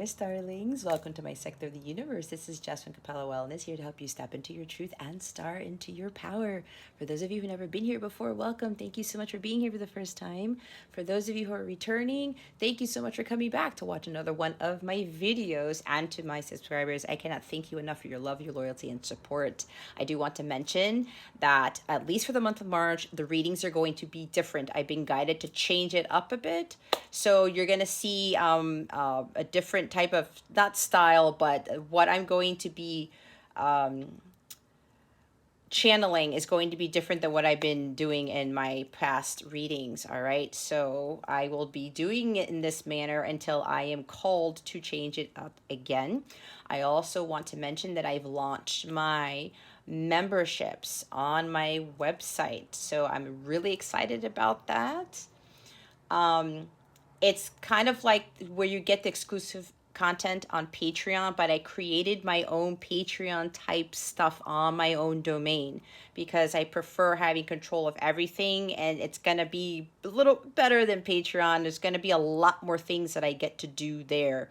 starlings. Welcome to my sector of the universe. This is Jess from Capella Wellness, here to help you step into your truth and star into your power. For those of you who've never been here before, welcome. Thank you so much for being here for the first time. For those of you who are returning, thank you so much for coming back to watch another one of my videos. And to my subscribers, I cannot thank you enough for your love, your loyalty, and support. I do want to mention that at least for the month of March, the readings are going to be different. I've been guided to change it up a bit. So you're going to see a different type of, not style, but what I'm going to be channeling is going to be different than what I've been doing in my past readings. All right. So I will be doing it in this manner until I am called to change it up again. I also want to mention that I've launched my memberships on my website. So I'm really excited about that. It's kind of like where you get the exclusive content on Patreon, but I created my own Patreon type stuff on my own domain because I prefer having control of everything, and it's going to be a little better than Patreon. There's going to be a lot more things that I get to do there,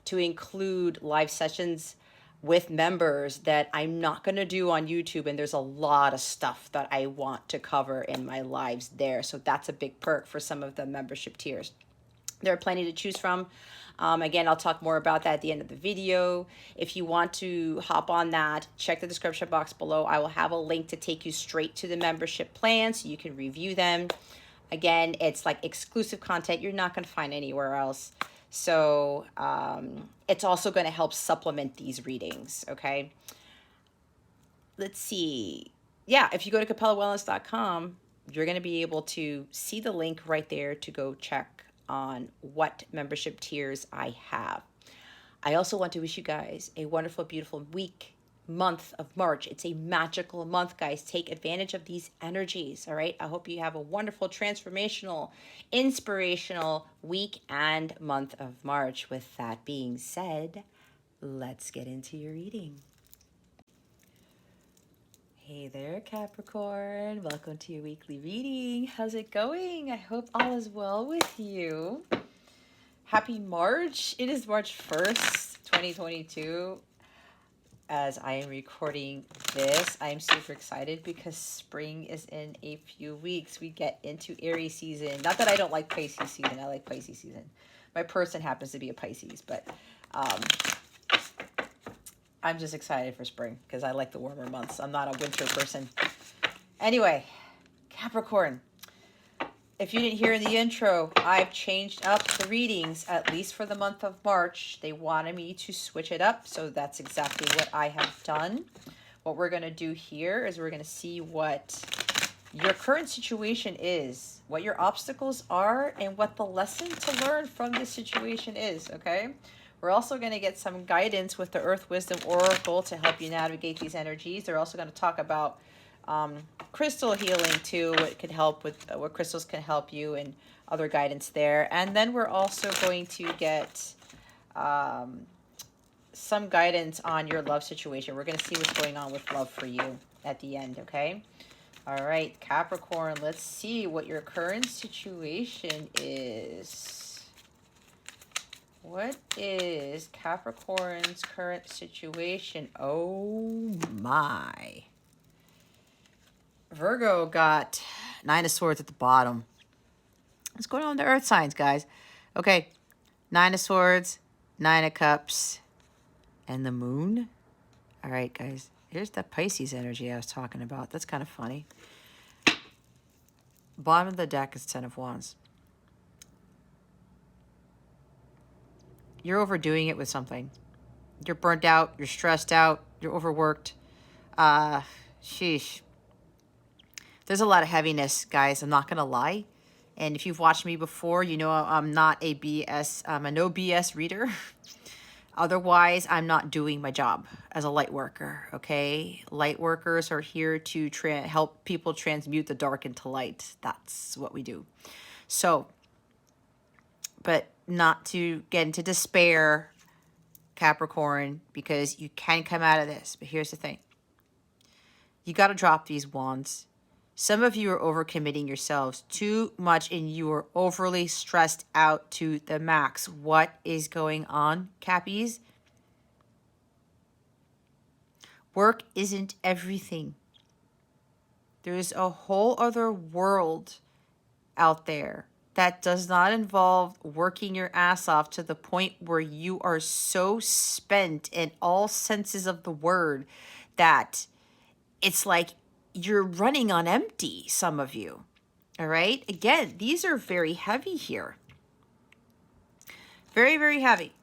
to include live sessions with members that I'm not going to do on YouTube. And there's a lot of stuff that I want to cover in my lives there. So that's a big perk for some of the membership tiers. There are plenty to choose from. Again, I'll talk more about that at the end of the video. If you want to hop on that, check the description box below. I will have a link to take you straight to the membership plan so you can review them. Again, it's like exclusive content you're not going to find anywhere else. So it's also going to help supplement these readings, okay? Let's see. Yeah, if you go to capellawellness.com, you're going to be able to see the link right there to go check on what membership tiers I have. I also want to wish you guys a wonderful, beautiful month of March. It's a magical month, guys. Take advantage of these energies, all right? I hope you have a wonderful, transformational, inspirational week and month of March. With that being said, let's get into your reading. Hey there, Capricorn. Welcome to your weekly reading. How's it going? I hope all is well with you. Happy March. It is March 1st, 2022. As I am recording this, I am super excited because spring is in a few weeks. We get into Aries season. Not that I don't like Pisces season. I like Pisces season. My person happens to be a Pisces, but I'm just excited for spring because I like the warmer months. I'm not a winter person. Anyway, Capricorn, if you didn't hear in the intro, I've changed up the readings, at least for the month of March. They wanted me to switch it up, so that's exactly what I have done. What we're going to do here is we're going to see what your current situation is, what your obstacles are, and what the lesson to learn from this situation is, okay? We're also going to get some guidance with the Earth Wisdom Oracle to help you navigate these energies. They're also going to talk about crystal healing too, what could help with what crystals can help you, and other guidance there. And then we're also going to get some guidance on your love situation. We're going to see what's going on with love for you at the end, okay? All right, Capricorn, let's see what your current situation is. What is Capricorn's current situation? Oh my. Virgo got Nine of Swords at the bottom. What's going on with the Earth signs, guys? Okay, Nine of Swords, Nine of Cups, and the Moon. All right, guys. Here's the Pisces energy I was talking about. That's kind of funny. Bottom of the deck is Ten of Wands. You're overdoing it with something. You're burnt out. You're stressed out. You're overworked. Sheesh. There's a lot of heaviness, guys. I'm not going to lie. And if you've watched me before, you know I'm not a BS. I'm a no BS reader. Otherwise, I'm not doing my job as a light worker, okay? Light workers are here to help people transmute the dark into light. That's what we do. So, but not to get into despair, Capricorn, because you can come out of this. But here's the thing. You got to drop these wands. Some of you are overcommitting yourselves too much and you are overly stressed out to the max. What is going on, Cappies? Work isn't everything. There's a whole other world out there that does not involve working your ass off to the point where you are so spent in all senses of the word that it's like you're running on empty, some of you. All right? Again, these are very heavy here. Very, very heavy.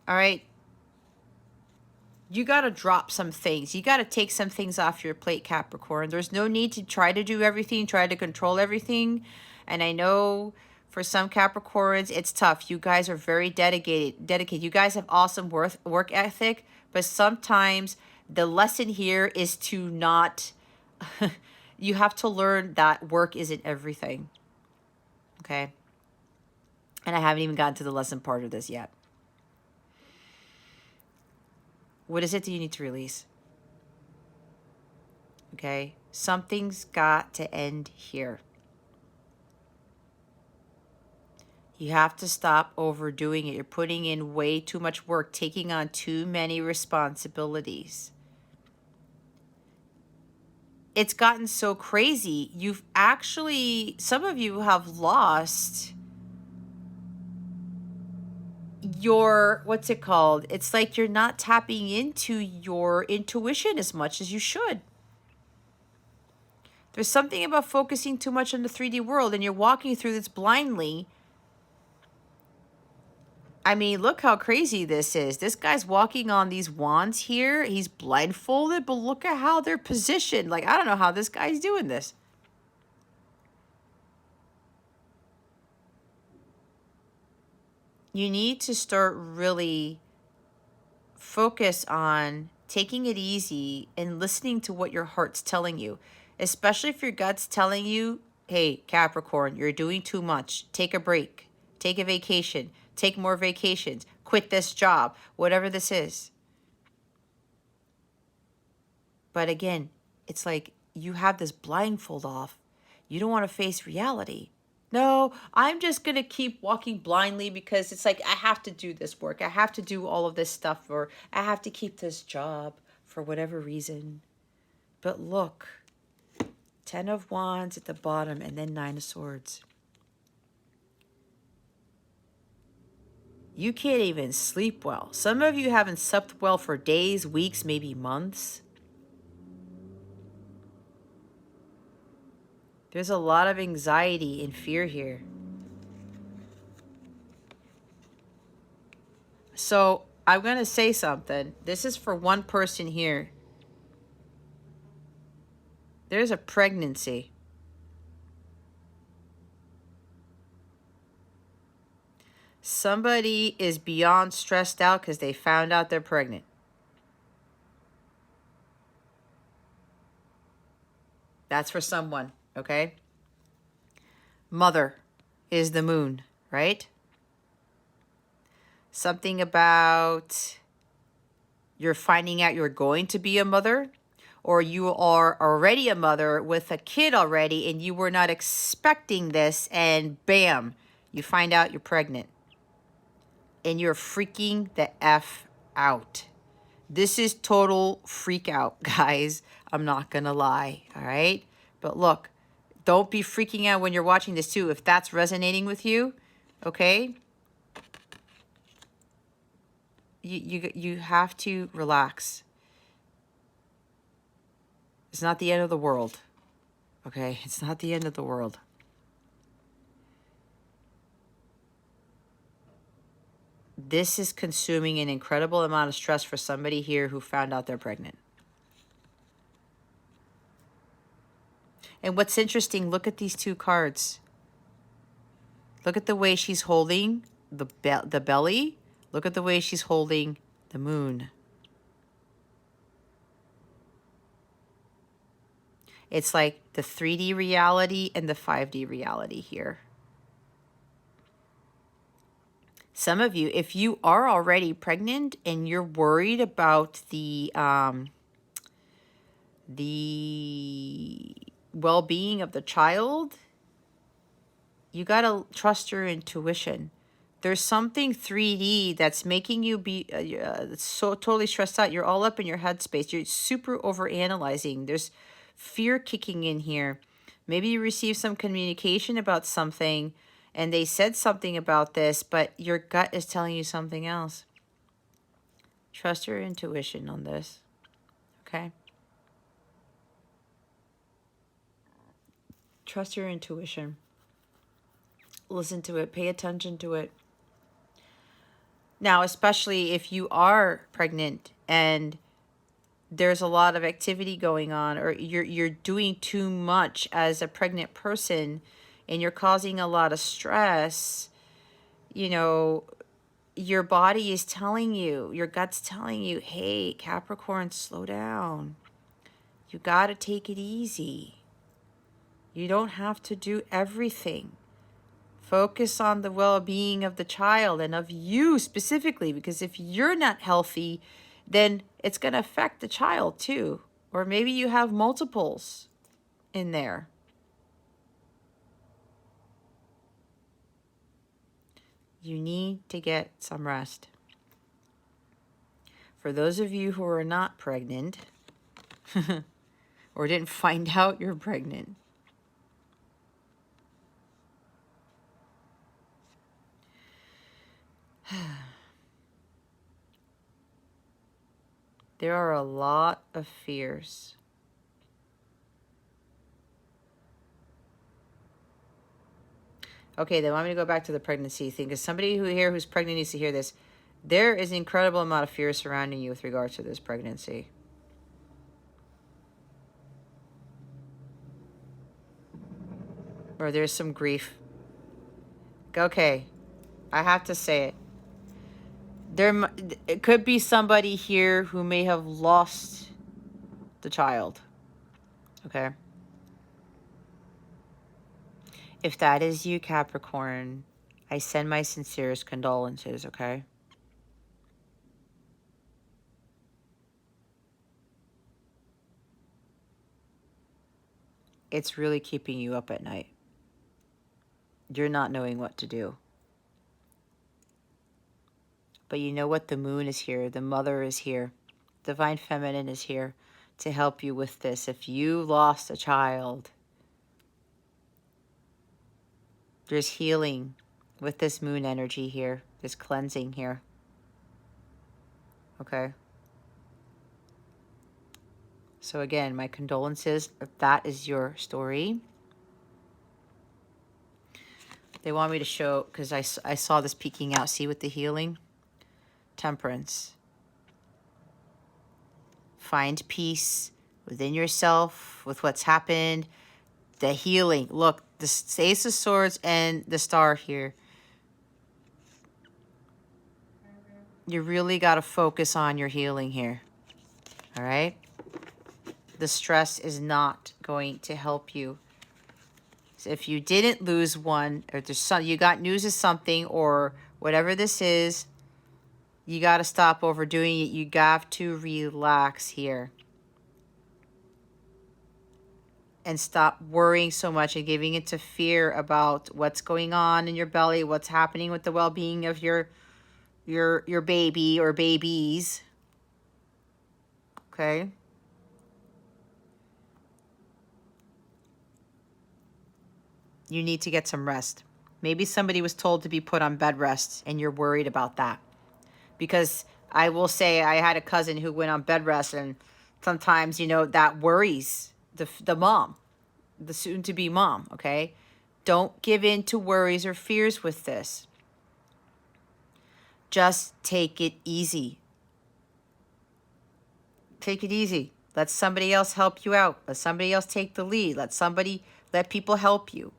All right? You got to drop some things. You got to take some things off your plate, Capricorn. There's no need to try to do everything, try to control everything. And I know for some Capricorns, it's tough. You guys are very dedicated. You guys have awesome work ethic, but sometimes the lesson here is to not, you have to learn that work isn't everything. Okay? And I haven't even gotten to the lesson part of this yet. What is it that you need to release? Okay? Something's got to end here. You have to stop overdoing it. You're putting in way too much work, taking on too many responsibilities. It's gotten so crazy. You've actually, some of you have lost your, what's it called? It's like you're not tapping into your intuition as much as you should. There's something about focusing too much on the 3D world and you're walking through this blindly. I mean, look how crazy this is. This guy's walking on these wands here. He's blindfolded, but look at how they're positioned. Like, I don't know how this guy's doing this. You need to start really focus on taking it easy and listening to what your heart's telling you, especially if your gut's telling you, hey, Capricorn, you're doing too much. Take a break. Take a vacation. Take more vacations. Quit this job. Whatever this is. But again, it's like you have this blindfold off. You don't want to face reality. No, I'm just going to keep walking blindly because it's like I have to do this work. I have to do all of this stuff, or I have to keep this job for whatever reason. But look, 10 of Wands at the bottom and then 9 of Swords. You can't even sleep well. Some of you haven't slept well for days, weeks, maybe months. There's a lot of anxiety and fear here. So I'm going to say something. This is for one person here. There's a pregnancy. Somebody is beyond stressed out because they found out they're pregnant. That's for someone, okay? Mother is the moon, right? Something about you're finding out you're going to be a mother, or you are already a mother with a kid already and you were not expecting this and bam, you find out you're pregnant. And you're freaking the F out. This is total freak out, guys. I'm not going to lie, all right? But look, don't be freaking out when you're watching this too. If that's resonating with you, okay? You have to relax. It's not the end of the world, okay? It's not the end of the world. This is consuming an incredible amount of stress for somebody here who found out they're pregnant. And what's interesting, look at these two cards. Look at the way she's holding the belly. Look at the way she's holding the moon. It's like the 3D reality and the 5D reality here. Some of you, if you are already pregnant and you're worried about the well-being of the child, you got to trust your intuition. There's something 3D that's making you be so totally stressed out. You're all up in your headspace. You're super overanalyzing. There's fear kicking in here. Maybe you received some communication about something and they said something about this, but your gut is telling you something else. Trust your intuition on this, okay? Trust your intuition. Listen to it. Pay attention to it. Now, especially if you are pregnant and there's a lot of activity going on, or you're doing too much as a pregnant person and you're causing a lot of stress, you know, your body is telling you, your gut's telling you, hey, Capricorn, slow down. You got to take it easy. You don't have to do everything. Focus on the well-being of the child and of you specifically, because if you're not healthy, then it's going to affect the child too. Or maybe you have multiples in there. You need to get some rest. For those of you who are not pregnant or didn't find out you're pregnant, there are a lot of fears. Okay, they want me to go back to the pregnancy thing, because somebody who's pregnant needs to hear this. There is an incredible amount of fear surrounding you with regards to this pregnancy. Or there's some grief. Okay, I have to say it. It could be somebody here who may have lost the child. Okay. If that is you, Capricorn, I send my sincerest condolences, okay? It's really keeping you up at night. You're not knowing what to do. But you know what? The moon is here. The mother is here. Divine Feminine is here to help you with this. If you lost a child, there's healing with this moon energy here. There's cleansing here. Okay? So again, my condolences if that is your story. They want me to show, because I saw this peeking out. See with the healing? Temperance. Find peace within yourself with what's happened. The healing. Look, the Ace of Swords and the Star here. You really got to focus on your healing here. All right? The stress is not going to help you. So if you didn't lose one, or there's some, you got news of something, or whatever this is, you got to stop overdoing it. You got to relax here. And stop worrying so much and giving into fear about what's going on in your belly, what's happening with the well-being of your baby or babies. Okay? You need to get some rest. Maybe somebody was told to be put on bed rest and you're worried about that. Because I will say I had a cousin who went on bed rest, and sometimes, you know, that worries the mom, the soon-to-be mom, okay? Don't give in to worries or fears with this. Just take it easy. Take it easy. Let somebody else help you out. Let somebody else take the lead. Let people help you.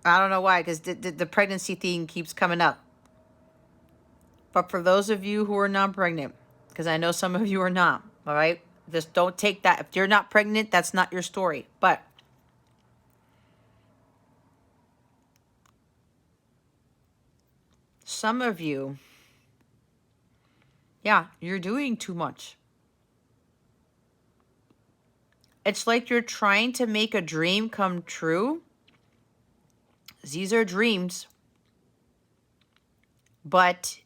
I don't know why, because the pregnancy thing keeps coming up. But for those of you who are not pregnant, because I know some of you are not, all right? Just don't take that. If you're not pregnant, that's not your story. But some of you, yeah, you're doing too much. It's like you're trying to make a dream come true. These are dreams, but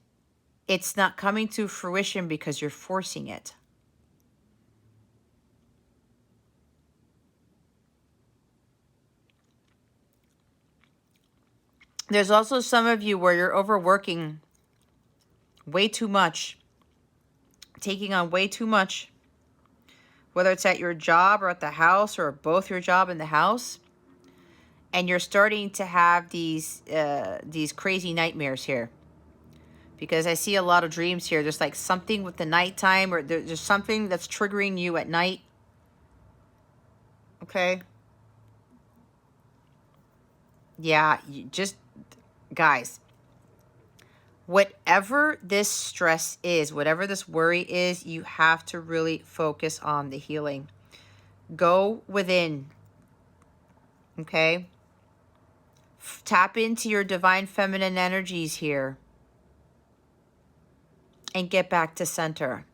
it's not coming to fruition because you're forcing it. There's also some of you where you're overworking way too much, taking on way too much, whether it's at your job or at the house or both your job and the house. And you're starting to have these crazy nightmares here. Because I see a lot of dreams here. There's like something with the nighttime, or there's something that's triggering you at night. Okay? Yeah, guys, whatever this stress is, whatever this worry is, you have to really focus on the healing. Go within. Okay? Tap into your divine feminine energies here. And get back to center.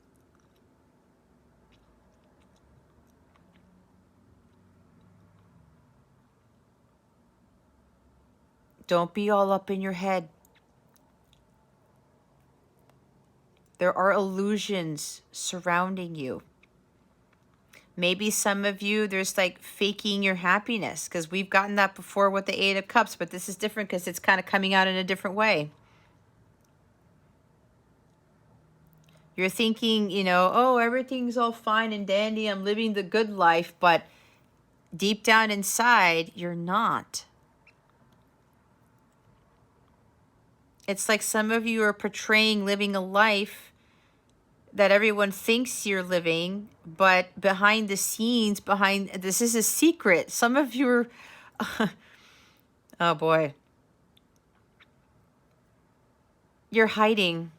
Don't be all up in your head. There are illusions surrounding you. Maybe some of you, there's like faking your happiness, because we've gotten that before with the Eight of Cups, but this is different because it's kind of coming out in a different way. You're thinking, you know, oh, everything's all fine and dandy. I'm living the good life, but deep down inside, you're not. It's like some of you are portraying living a life that everyone thinks you're living, but behind the scenes, this is a secret. Some of you are, oh boy, you're hiding.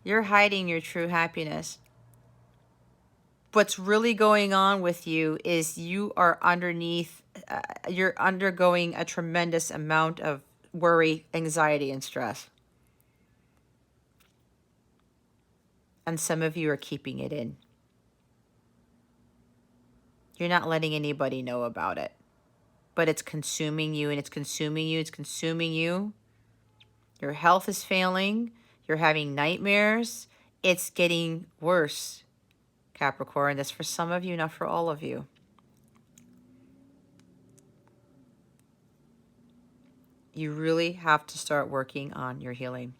You're hiding your true happiness. What's really going on with you is you are you're undergoing a tremendous amount of worry, anxiety, and stress. And some of you are keeping it in. You're not letting anybody know about it. But it's consuming you, and it's consuming you, it's consuming you. Your health is failing. You're having nightmares. It's getting worse, Capricorn. That's for some of you, not for all of you. You really have to start working on your healing.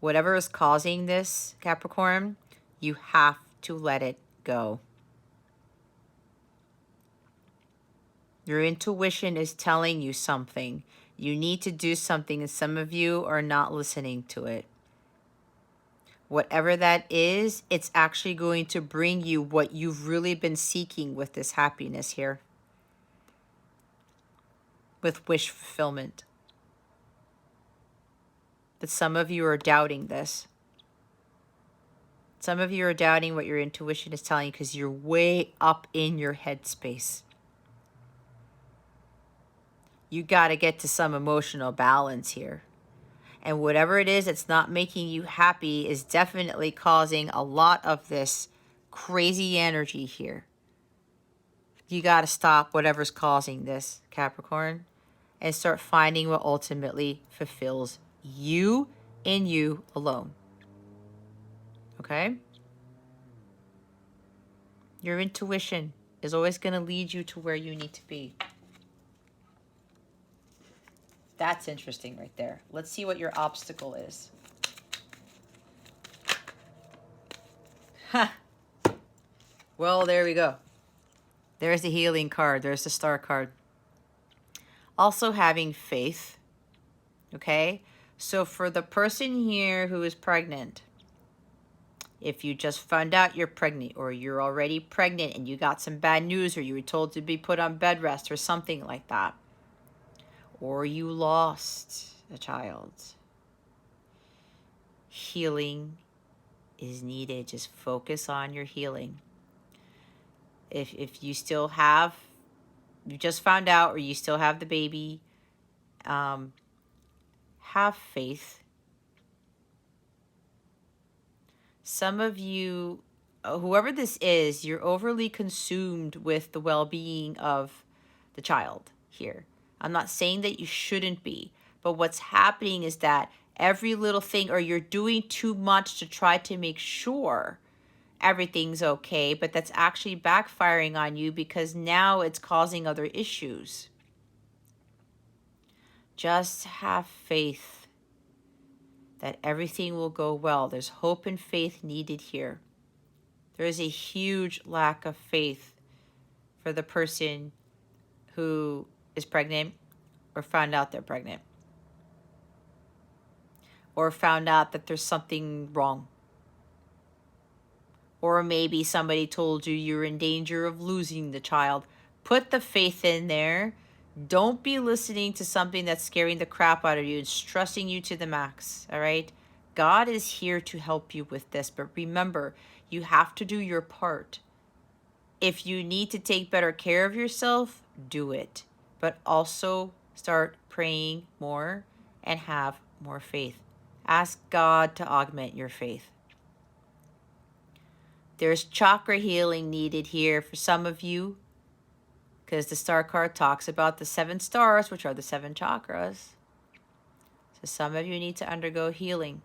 Whatever is causing this, Capricorn, you have to let it go. Your intuition is telling you something. You need to do something, and some of you are not listening to it. Whatever that is, it's actually going to bring you what you've really been seeking with this happiness here. With wish fulfillment. But some of you are doubting this. Some of you are doubting what your intuition is telling you because you're way up in your headspace. You got to get to some emotional balance here. And whatever it is that's not making you happy is definitely causing a lot of this crazy energy here. You got to stop whatever's causing this, Capricorn, and start finding what ultimately fulfills you and you alone. Okay? Your intuition is always going to lead you to where you need to be. That's interesting right there. Let's see what your obstacle is. Ha! Well, there we go. There's the healing card. There's the star card. Also having faith. Okay? So for the person here who is pregnant, if you just found out you're pregnant, or you're already pregnant and you got some bad news, or you were told to be put on bed rest or something like that, or you lost a child, healing is needed. Just focus on your healing. If you still have, you just found out, or you still have the baby, have faith. Some of you whoever this is, you're overly consumed with the well-being of the child here. I'm not saying that you shouldn't be, but what's happening is that every little thing, or you're doing too much to try to make sure everything's okay, but that's actually backfiring on you because now it's causing other issues. Just have faith that everything will go well. There's hope and faith needed here. There is a huge lack of faith for the person who is pregnant or found out they're pregnant or found out that there's something wrong. Or maybe somebody told you you're in danger of losing the child. Put the faith in there. Don't be listening to something that's scaring the crap out of you and stressing you to the max, all right? God is here to help you with this, but remember, you have to do your part. If you need to take better care of yourself, do it. But also start praying more and have more faith. Ask God to augment your faith. There's chakra healing needed here for some of you, because the star card talks about the 7 stars, which are the 7 chakras. So some of you need to undergo healing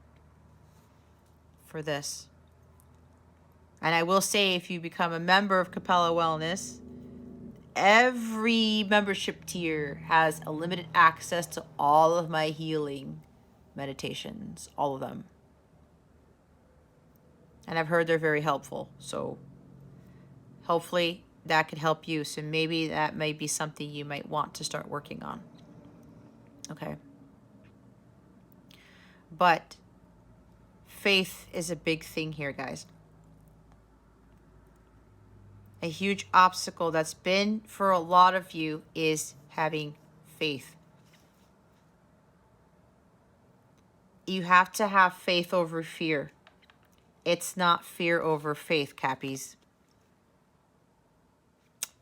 for this. And I will say, if you become a member of Capella Wellness, every membership tier has a limited access to all of my healing meditations, all of them. And I've heard they're very helpful. So hopefully that could help you. So maybe that may be something you might want to start working on. Okay. But faith is a big thing here, guys. A huge obstacle that's been for a lot of you is having faith. You have to have faith over fear. It's not fear over faith, Cappies.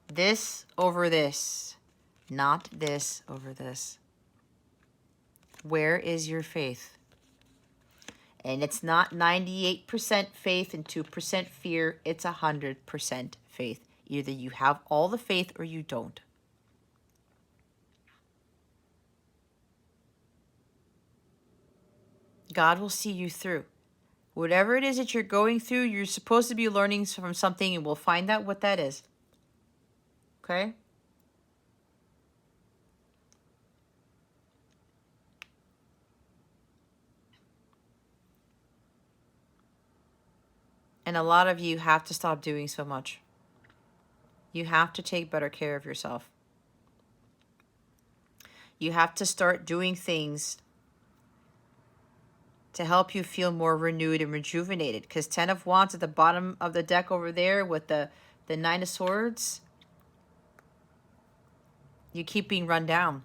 This over this, not this over this. Where is your faith? And it's not 98% faith and 2% fear. It's 100% faith. Either you have all the faith or you don't. God will see you through. Whatever it is that you're going through, you're supposed to be learning from something, and we'll find out what that is. Okay? And a lot of you have to stop doing so much. You have to take better care of yourself. You have to start doing things to help you feel more renewed and rejuvenated. Because 10 of Wands at the bottom of the deck over there with the 9 of Swords, you keep being run down.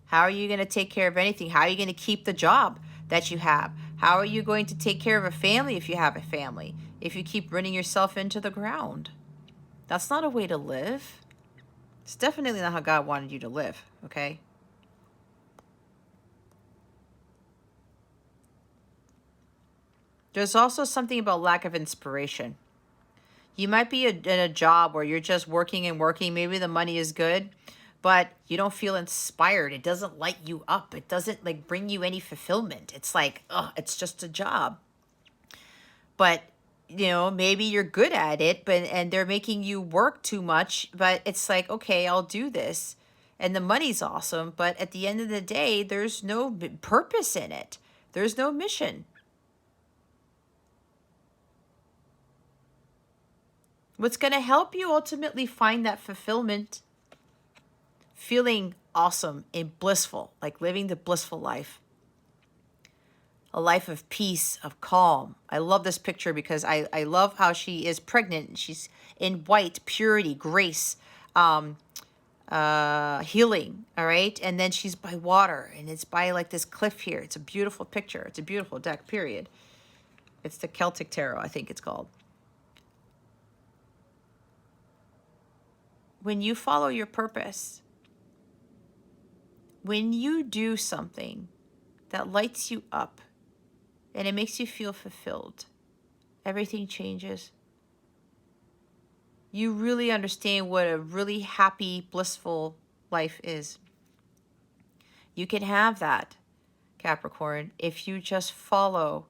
How are you going to take care of anything? How are you going to keep the job that you have? How are you going to take care of a family if you have a family? If you keep running yourself into the ground? That's not a way to live. It's definitely not how God wanted you to live, okay? There's also something about lack of inspiration. You might be in a job where you're just working and working. Maybe the money is good, but you don't feel inspired. It doesn't light you up. It doesn't like bring you any fulfillment. It's like, oh, it's just a job. But, you know, maybe you're good at it, and they're making you work too much, but it's like, okay, I'll do this. And the money's awesome, but at the end of the day, there's no purpose in it. There's no mission. What's going to help you ultimately find that fulfillment, feeling awesome and blissful, like living the blissful life, a life of peace, of calm. I love this picture because I love how she is pregnant. She's in white, purity, grace, healing, all right? And then she's by water, and it's by like this cliff here. It's a beautiful picture. It's a beautiful deck, period. It's the Celtic Tarot, I think it's called. When you follow your purpose, when you do something that lights you up and it makes you feel fulfilled, everything changes. You really understand what a really happy, blissful life is. You can have that, Capricorn, if you just follow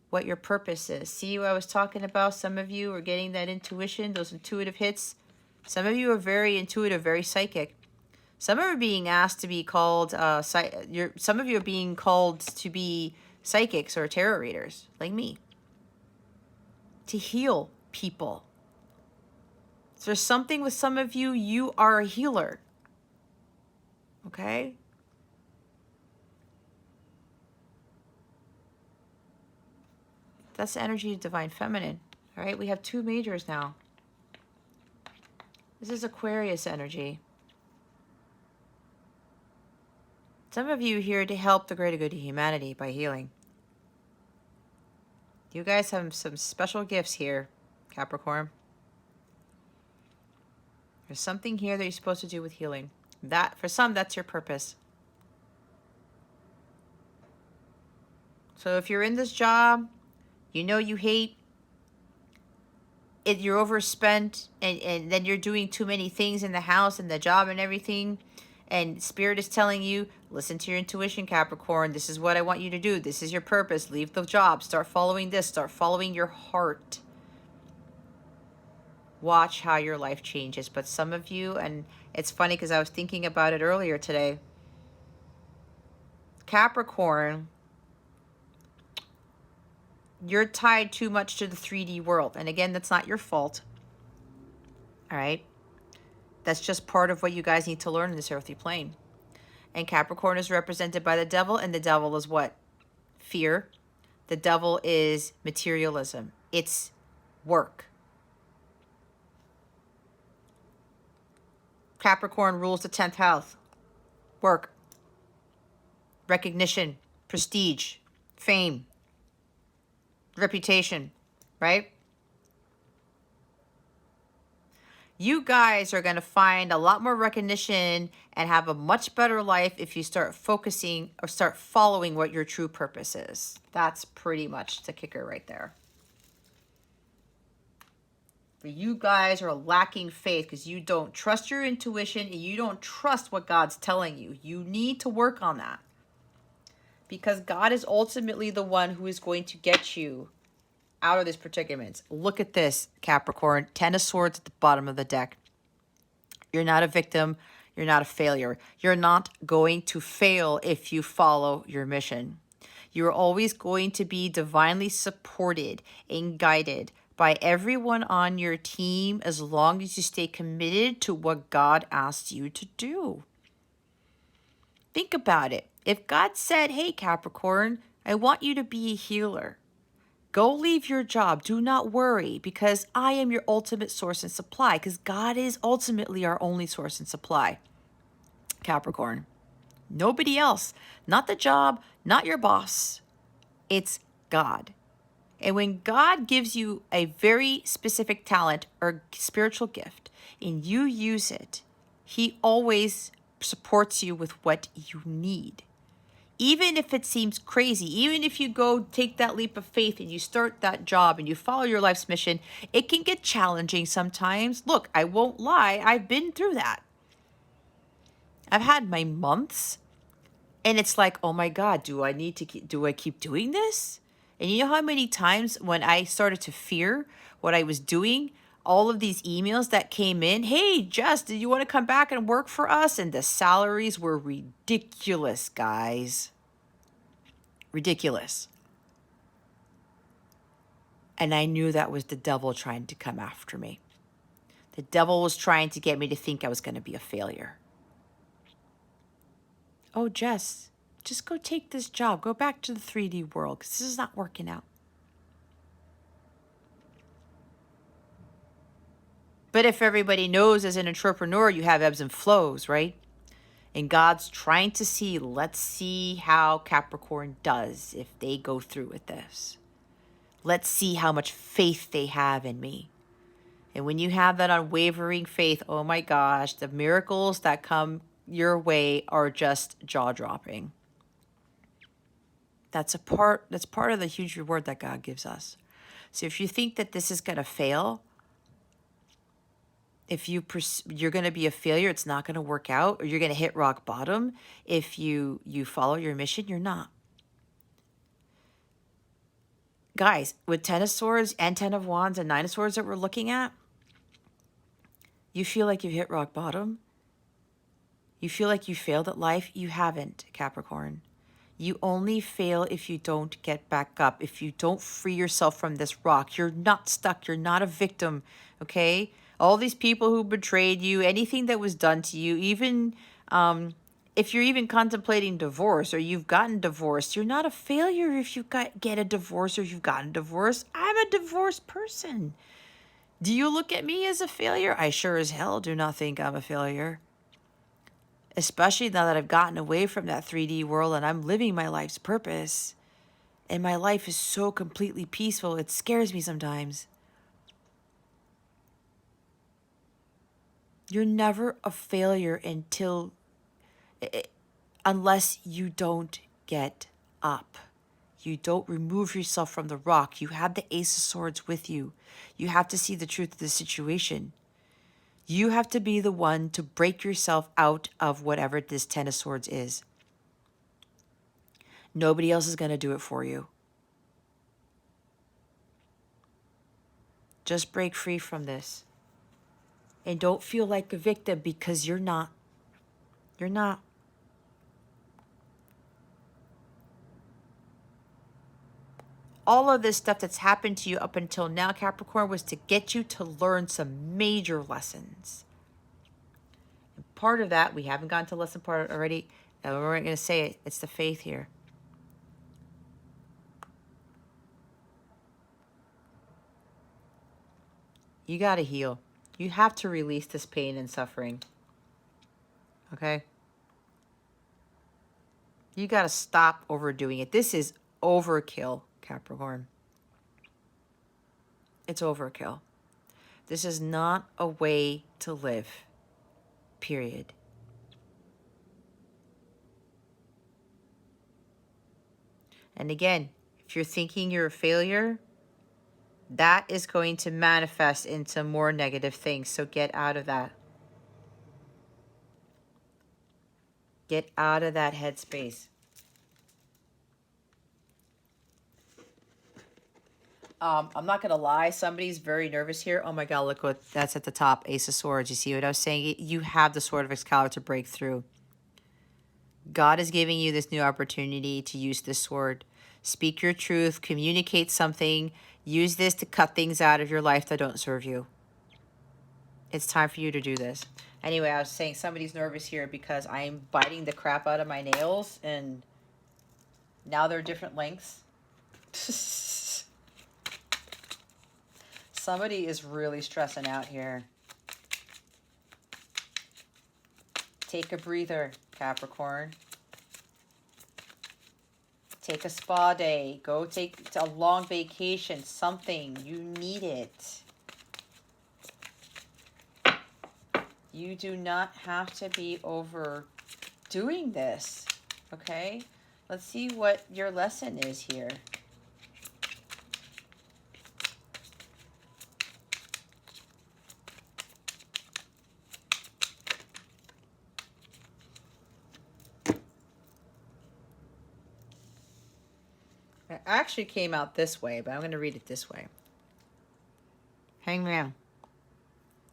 what your purpose is. See what I was talking about? Some of you are getting that intuition, those intuitive hits. Some of you are very intuitive, very psychic. Some are being asked to be called, some of you are being called to be psychics or tarot readers, like me, to heal people. So there's something with some of you, you are a healer. Okay? That's the energy of Divine Feminine. All right? We have 2 majors now. This is Aquarius energy. Some of you are here to help the greater good of humanity by healing. You guys have some special gifts here, Capricorn. There's something here that you're supposed to do with healing. That, for some, that's your purpose. So if you're in this job, you know you hate it, you're overspent, and then you're doing too many things in the house and the job and everything, and Spirit is telling you, listen to your intuition, Capricorn. This is what I want you to do. This is your purpose. Leave the job. Start following this. Start following your heart. Watch how your life changes. But some of you, and it's funny because I was thinking about it earlier today, Capricorn, you're tied too much to the 3D world. And again, that's not your fault. All right? That's just part of what you guys need to learn in this earthly plane. And Capricorn is represented by the devil, and the devil is what? Fear. The devil is materialism. It's work. Capricorn rules the 10th house. Work. Recognition. Prestige. Fame. Reputation. Right? You guys are going to find a lot more recognition and have a much better life if you start focusing or start following what your true purpose is. That's pretty much the kicker right there. But you guys are lacking faith because you don't trust your intuition and you don't trust what God's telling you. You need to work on that. Because God is ultimately the one who is going to get you out of this predicament. Look at this, Capricorn. 10 of Swords at the bottom of the deck. You're not a victim. You're not a failure. You're not going to fail if you follow your mission. You're always going to be divinely supported and guided by everyone on your team as long as you stay committed to what God asked you to do. Think about it. If God said, hey, Capricorn, I want you to be a healer. Go leave your job. Do not worry because I am your ultimate source and supply because God is ultimately our only source and supply. Capricorn. Nobody else. Not the job, not your boss. It's God. And when God gives you a very specific talent or spiritual gift and you use it, He always supports you with what you need. Even if it seems crazy, even if you go take that leap of faith and you start that job and you follow your life's mission, it can get challenging sometimes. Look, I won't lie, I've been through that. I've had my months and it's like, oh my God, do I keep doing this? And you know how many times when I started to fear what I was doing, all of these emails that came in, hey, Jess, do you want to come back and work for us? And the salaries were ridiculous, guys. Ridiculous. And I knew that was the devil trying to come after me. The devil was trying to get me to think I was going to be a failure. Oh, Jess, just go take this job. Go back to the 3D world because this is not working out. But if everybody knows as an entrepreneur, you have ebbs and flows, right? And God's trying to see, let's see how Capricorn does if they go through with this. Let's see how much faith they have in me. And when you have that unwavering faith, oh my gosh, the miracles that come your way are just jaw-dropping. That's part of the huge reward that God gives us. So if you think that this is going to fail, if you're going to be a failure, it's not going to work out, or you're going to hit rock bottom if you follow your mission, you're not. Guys, with 10 of Swords and 10 of Wands and 9 of Swords that we're looking at, you feel like you've hit rock bottom. You feel like you failed at life. You haven't, Capricorn. You only fail if you don't get back up, if you don't free yourself from this rock. You're not stuck. You're not a victim, okay? All these people who betrayed you, anything that was done to you, even if you're even contemplating divorce or you've gotten divorced, you're not a failure if you get a divorce or you've gotten divorced. I'm a divorced person. Do you look at me as a failure? I sure as hell do not think I'm a failure. Especially now that I've gotten away from that 3D world and I'm living my life's purpose. And my life is so completely peaceful, it scares me sometimes. You're never a failure unless you don't get up. You don't remove yourself from the rock. You have the Ace of Swords with you. You have to see the truth of the situation. You have to be the one to break yourself out of whatever this 10 of Swords is. Nobody else is going to do it for you. Just break free from this. And don't feel like a victim, because you're not. You're not. All of this stuff that's happened to you up until now, Capricorn, was to get you to learn some major lessons. And part of that, we haven't gotten to lesson part already. And we're going to say it. It's the faith here. You got to heal. You have to release this pain and suffering. Okay? You got to stop overdoing it. This is overkill, Capricorn. It's overkill. This is not a way to live. Period. And again, if you're thinking you're a failure, that is going to manifest into more negative things. So get out of that. Get out of that headspace. I'm not going to lie. Somebody's very nervous here. Oh my God, look what that's at the top. Ace of Swords. You see what I was saying? You have the Sword of Excalibur to break through. God is giving you this new opportunity to use this sword. Speak your truth. Communicate something. Use this to cut things out of your life that don't serve you. It's time for you to do this. Anyway, I was saying somebody's nervous here because I'm biting the crap out of my nails and now they're different lengths. Somebody is really stressing out here. Take a breather, Capricorn. Take a spa day. Go take a long vacation. Something. You need it. You do not have to be overdoing this. Okay? Let's see what your lesson is here. It actually came out this way, but I'm going to read it this way. Hangman.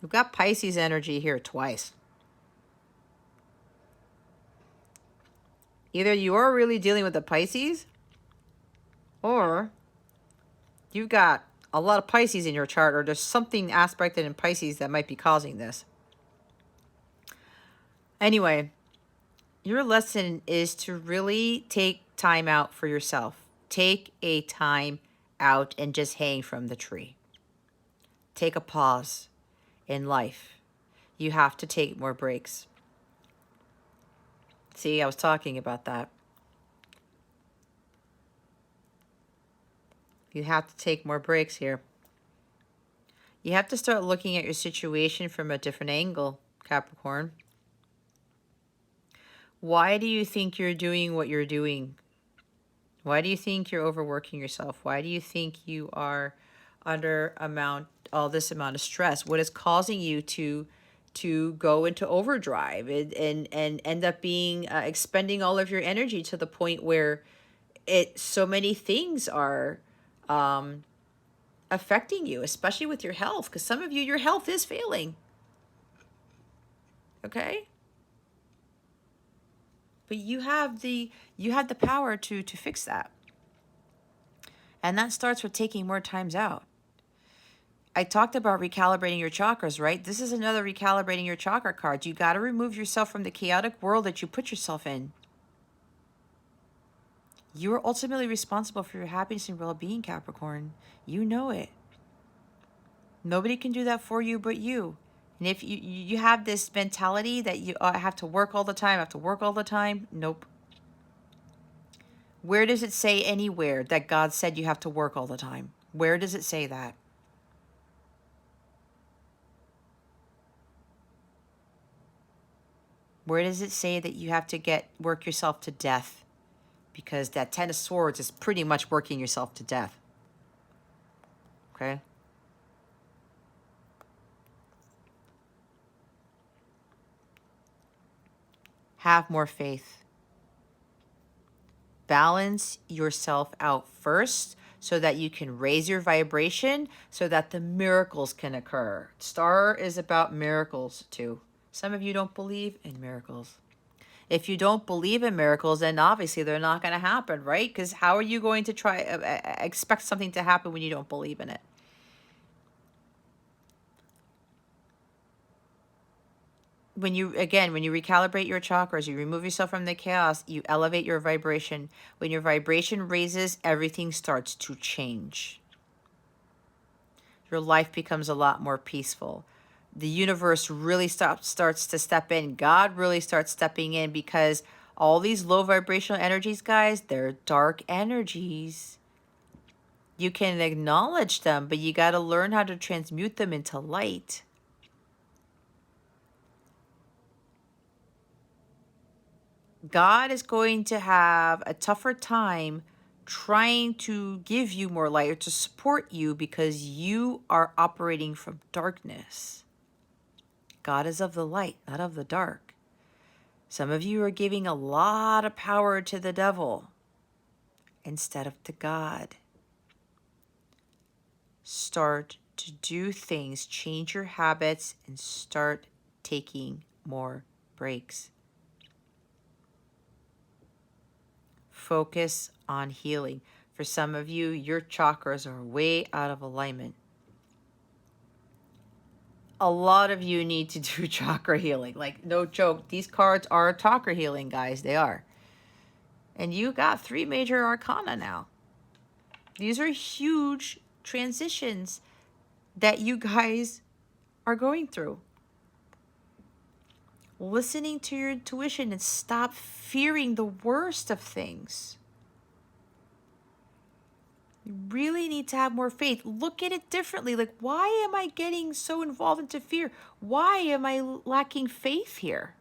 We've got Pisces energy here twice. Either you are really dealing with the Pisces, or you've got a lot of Pisces in your chart, or there's something aspected in Pisces that might be causing this. Anyway, your lesson is to really take time out for yourself. Take a time out and just hang from the tree. Take a pause in life. You have to take more breaks. See, I was talking about that. You have to take more breaks here. You have to start looking at your situation from a different angle, Capricorn. Why do you think you're doing what you're doing? Why do you think you're overworking yourself? Why do you think you are under all this amount of stress? What is causing you to go into overdrive and end up being expending all of your energy to the point where so many things are affecting you, especially with your health, because some of you, your health is failing. Okay? But you have the power to fix that. And that starts with taking more times out. I talked about recalibrating your chakras, right? This is another recalibrating your chakra card. You got to remove yourself from the chaotic world that you put yourself in. You are ultimately responsible for your happiness and well-being, Capricorn. You know it. Nobody can do that for you but you. And if you have this mentality that you have to work all the time, have to work all the time, nope. Where does it say anywhere that God said you have to work all the time? Where does it say that? Where does it say that you have to work yourself to death? Because that Ten of Swords is pretty much working yourself to death. Okay? Have more faith. Balance yourself out first so that you can raise your vibration so that the miracles can occur. Star is about miracles too. Some of you don't believe in miracles. If you don't believe in miracles, then obviously they're not going to happen, right? Because how are you going to expect something to happen when you don't believe in it? When you recalibrate your chakras, you remove yourself from the chaos, you elevate your vibration. When your vibration raises, everything starts to change. Your life becomes a lot more peaceful. The universe really starts to step in. God really starts stepping in, because all these low vibrational energies, guys, they're dark energies. You can acknowledge them, but you got to learn how to transmute them into light. God is going to have a tougher time trying to give you more light or to support you, because you are operating from darkness. God is of the light, not of the dark. Some of you are giving a lot of power to the devil instead of to God. Start to do things, change your habits, and start taking more breaks. Focus on healing. For some of you, your chakras are way out of alignment. A lot of you need to do chakra healing. Like, no joke, these cards are chakra healing, guys. They are. And you got 3 major arcana now. These are huge transitions that you guys are going through. Listening to your intuition and stop fearing the worst of things. You really need to have more faith. Look at it differently. Like, why am I getting so involved into fear? Why am I lacking faith here?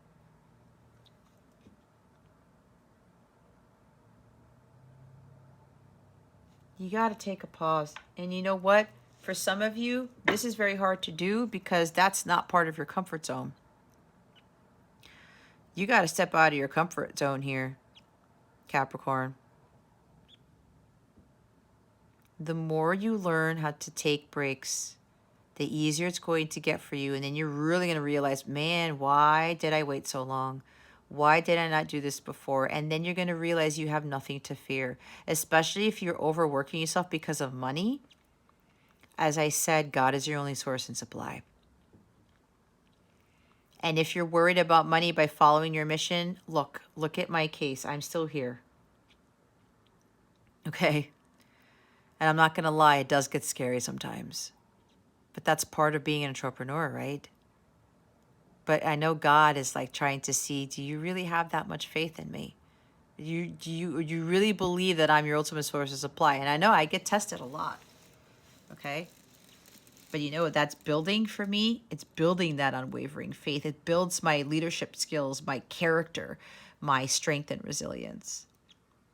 You got to take a pause. And you know what? For some of you, this is very hard to do because that's not part of your comfort zone. You got to step out of your comfort zone here, Capricorn. The more you learn how to take breaks, the easier it's going to get for you. And then you're really going to realize, man, why did I wait so long? Why did I not do this before? And then you're going to realize you have nothing to fear, especially if you're overworking yourself because of money. As I said, God is your only source and supply. And if you're worried about money by following your mission, look at my case. I'm still here. Okay? And I'm not going to lie, it does get scary sometimes. But that's part of being an entrepreneur, right? But I know God is like trying to see, do you really have that much faith in me? Do you really believe that I'm your ultimate source of supply? And I know I get tested a lot. Okay? But you know what that's building for me? It's building that unwavering faith. It builds my leadership skills, my character, my strength and resilience.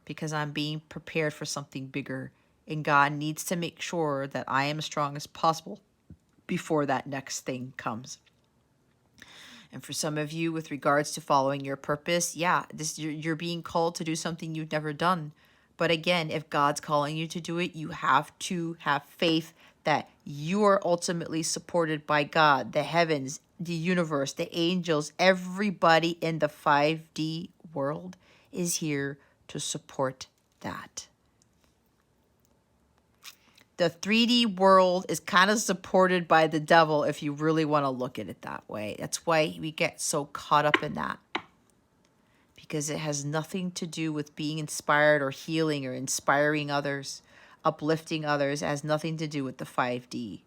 Because I'm being prepared for something bigger And God needs to make sure that I am as strong as possible before that next thing comes. And for some of you, with regards to following your purpose, yeah, you're being called to do something you've never done. But again, if God's calling you to do it, you have to have faith that you are ultimately supported by God, the heavens, the universe, the angels, everybody in the 5D world is here to support that. The 3D world is kind of supported by the devil if you really want to look at it that way. That's why we get so caught up in that. Because it has nothing to do with being inspired or healing or inspiring others, uplifting others. It has nothing to do with the 5D.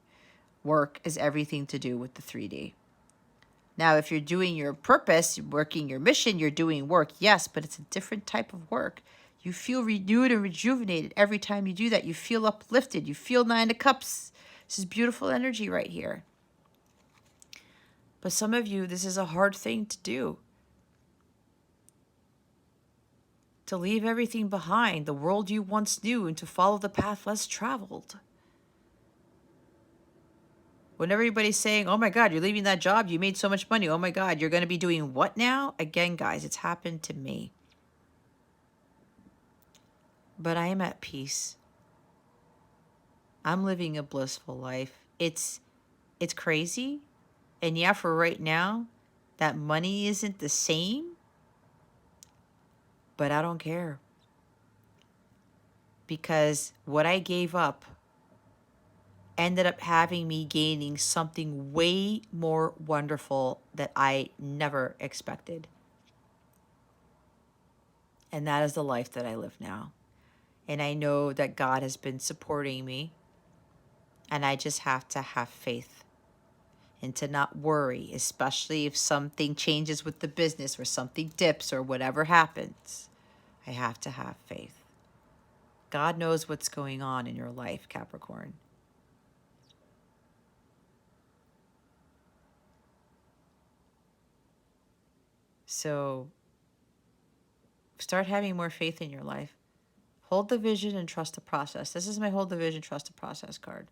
Work is everything to do with the 3D. Now, if you're doing your purpose, working your mission, you're doing work, yes, but it's a different type of work. You feel renewed and rejuvenated every time you do that. You feel uplifted. You feel 9 of Cups. This is beautiful energy right here. But some of you, this is a hard thing to do. To leave everything behind, the world you once knew, and to follow the path less traveled. When everybody's saying, oh my God, you're leaving that job, you made so much money, oh my God, you're going to be doing what now? Again, guys, it's happened to me. But I am at peace. I'm living a blissful life. It's crazy. And yeah, for right now, that money isn't the same. But I don't care. Because what I gave up ended up having me gaining something way more wonderful that I never expected. And that is the life that I live now. And I know that God has been supporting me. And I just have to have faith and to not worry, especially if something changes with the business or something dips or whatever happens. I have to have faith. God knows what's going on in your life, Capricorn. So start having more faith in your life. Hold the vision and trust the process. This is my hold the vision, trust the process card.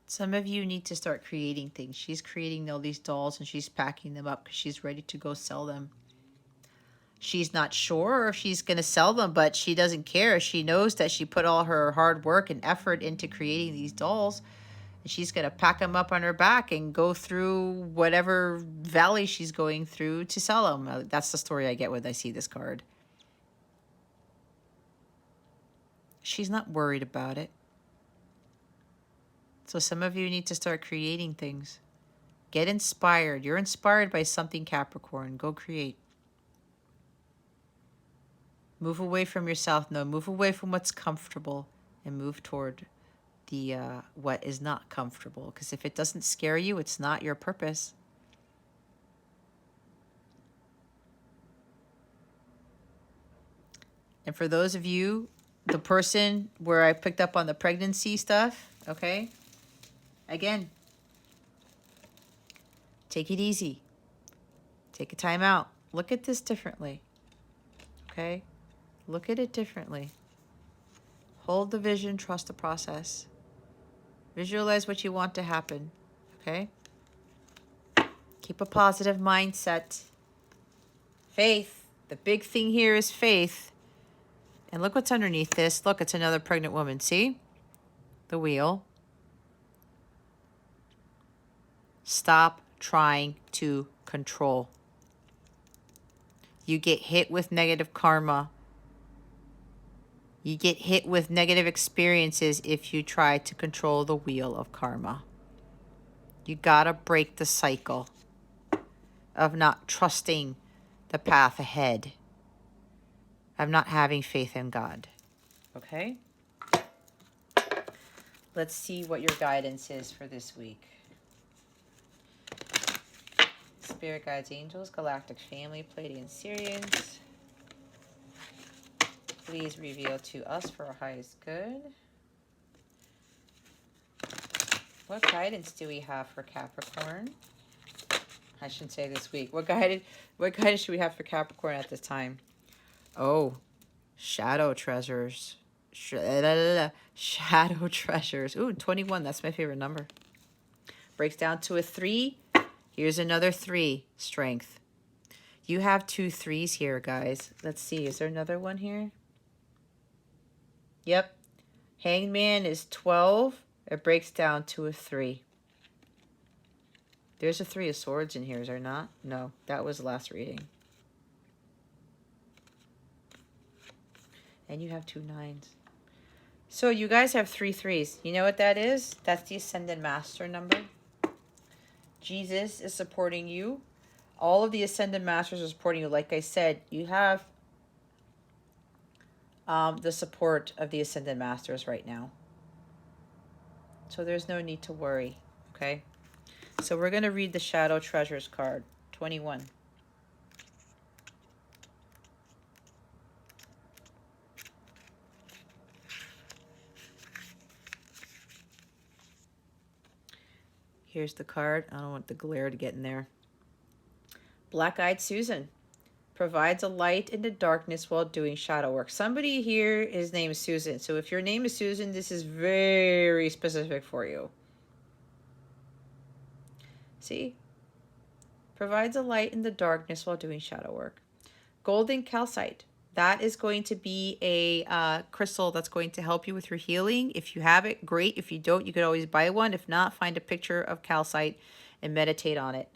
Some of you need to start creating things. She's creating all these dolls and she's packing them up because she's ready to go sell them. She's not sure if she's going to sell them, but she doesn't care. She knows that she put all her hard work and effort into creating these dolls. And she's going to pack them up on her back and go through whatever valley she's going through to sell them. That's the story I get when I see this card. She's not worried about it. So some of you need to start creating things. Get inspired. You're inspired by something, Capricorn. Go create. Move away from yourself. No, move away from what's comfortable and move toward the what is not comfortable. Because if it doesn't scare you, it's not your purpose. And for those of you, the person where I picked up on the pregnancy stuff, okay? Again, take it easy. Take a time out. Look at this differently, okay? Look at it differently. Hold the vision, trust the process. Visualize what you want to happen, okay? Keep a positive mindset. Faith. The big thing here is faith. And look what's underneath this. Look, it's another pregnant woman. See? The wheel. Stop trying to control. You get hit with negative karma. You get hit with negative experiences if you try to control the wheel of karma. You gotta break the cycle of not trusting the path ahead, of not having faith in God. Okay? Let's see what your guidance is for this week. Spirit guides, angels, galactic family, Pleiadian Sirians. Please reveal to us for our highest good. What guidance do we have for Capricorn? I shouldn't say this week. What guidance should we have for Capricorn at this time? Oh, Shadow treasures. Shadow treasures. Ooh, 21. That's my favorite number. Breaks down to a 3. Here's another 3. Strength. You have 2 3s here, guys. Let's see. Is there another one here? Yep. Hangman is 12. It breaks down to a 3. There's a 3 of swords in here, is there not? No, that was the last reading. And you have 2 9s. So you guys have 3 3s. You know what that is? That's the Ascended Master number. Jesus is supporting you. All of the Ascended Masters are supporting you. Like I said, you have the support of the Ascended Masters right now. So there's no need to worry, okay? So we're going to read the Shadow Treasures card, 21. Here's the card. I don't want the glare to get in there. Black-Eyed Susan provides a light in the darkness while doing shadow work. Somebody here, his name is Susan. So if your name is Susan, this is very specific for you. See? Provides a light in the darkness while doing shadow work. Golden calcite. That is going to be a crystal that's going to help you with your healing. If you have it, great. If you don't, you could always buy one. If not, find a picture of calcite and meditate on it.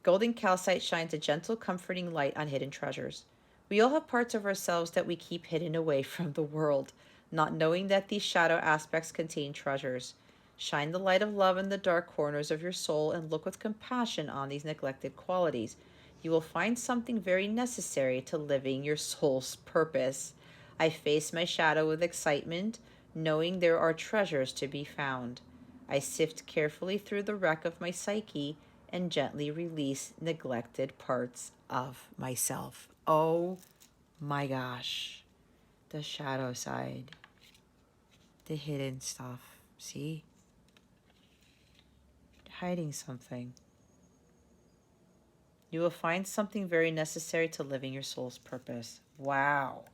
Golden calcite shines a gentle, comforting light on hidden treasures. We all have parts of ourselves that we keep hidden away from the world, not knowing that these shadow aspects contain treasures. Shine the light of love in the dark corners of your soul and look with compassion on these neglected qualities. You will find something very necessary to living your soul's purpose. I face my shadow with excitement, knowing there are treasures to be found. I sift carefully through the wreck of my psyche and gently release neglected parts of myself. Oh my gosh. The shadow side. The hidden stuff. See? Hiding something. You will find something very necessary to living your soul's purpose. Wow.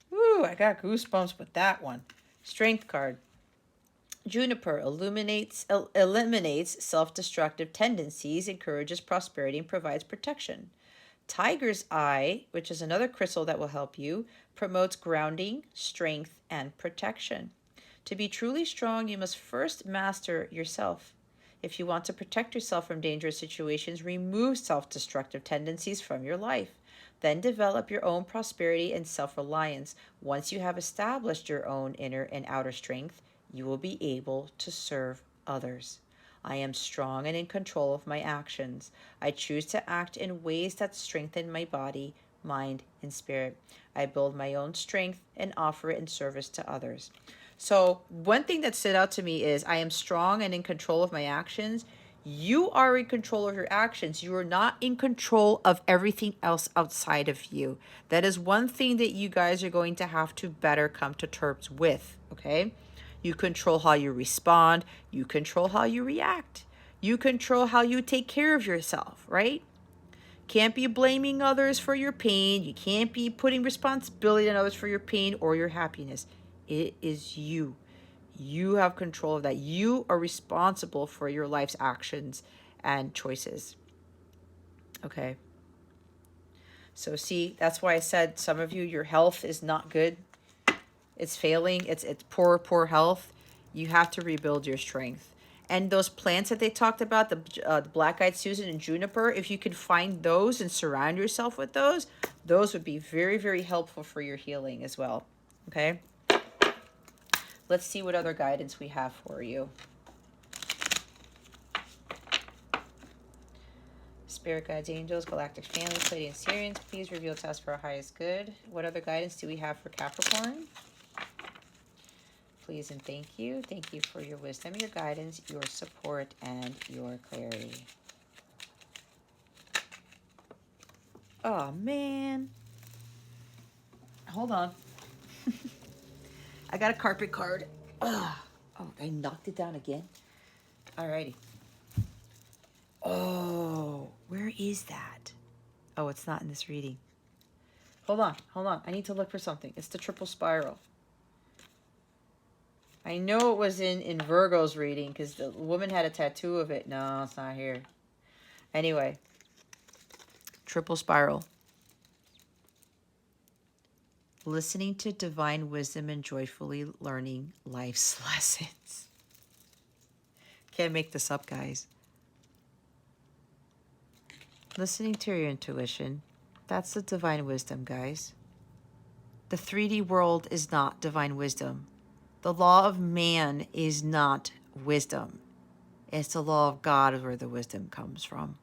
Woo, I got goosebumps with that one. Strength card. Juniper eliminates self-destructive tendencies, encourages prosperity, and provides protection. Tiger's Eye, which is another crystal that will help you, promotes grounding, strength, and protection. To be truly strong, you must first master yourself. If you want to protect yourself from dangerous situations, remove self-destructive tendencies from your life. Then develop your own prosperity and self-reliance. Once you have established your own inner and outer strength, you will be able to serve others. I am strong and in control of my actions. I choose to act in ways that strengthen my body, mind, and spirit. I build my own strength and offer it in service to others. So one thing that stood out to me is I am strong and in control of my actions. You are in control of your actions. You are not in control of everything else outside of you. That is one thing that you guys are going to have to better come to terms with, okay? You control how you respond. You control how you react. You control how you take care of yourself, right? Can't be blaming others for your pain. You can't be putting responsibility on others for your pain or your happiness. It is you. You have control of that. You are responsible for your life's actions and choices. Okay. So see, that's why I said some of you, your health is not good. It's failing. It's poor health. You have to rebuild your strength. And those plants that they talked about, the black-eyed Susan and juniper, if you could find those and surround yourself with those would be very, very helpful for your healing as well. Okay? Let's see what other guidance we have for you. Spirit guides, angels, galactic family, Pleiadian Sirians, please reveal to us for our highest good. What other guidance do we have for Capricorn? Please and thank you. Thank you for your wisdom, your guidance, your support, and your clarity. Oh, man. Hold on. I got a carpet card. Oh, I knocked it down again. Alrighty. Oh, where is that? Oh, it's not in this reading. Hold on, hold on. I need to look for something. It's the triple spiral. I know it was in Virgo's reading because the woman had a tattoo of it. No, it's not here. Anyway, triple spiral. Listening to divine wisdom and joyfully learning life's lessons. Can't make this up, guys. Listening to your intuition. That's the divine wisdom, guys. The 3D world is not divine wisdom. The law of man is not wisdom. It's the law of God where the wisdom comes from.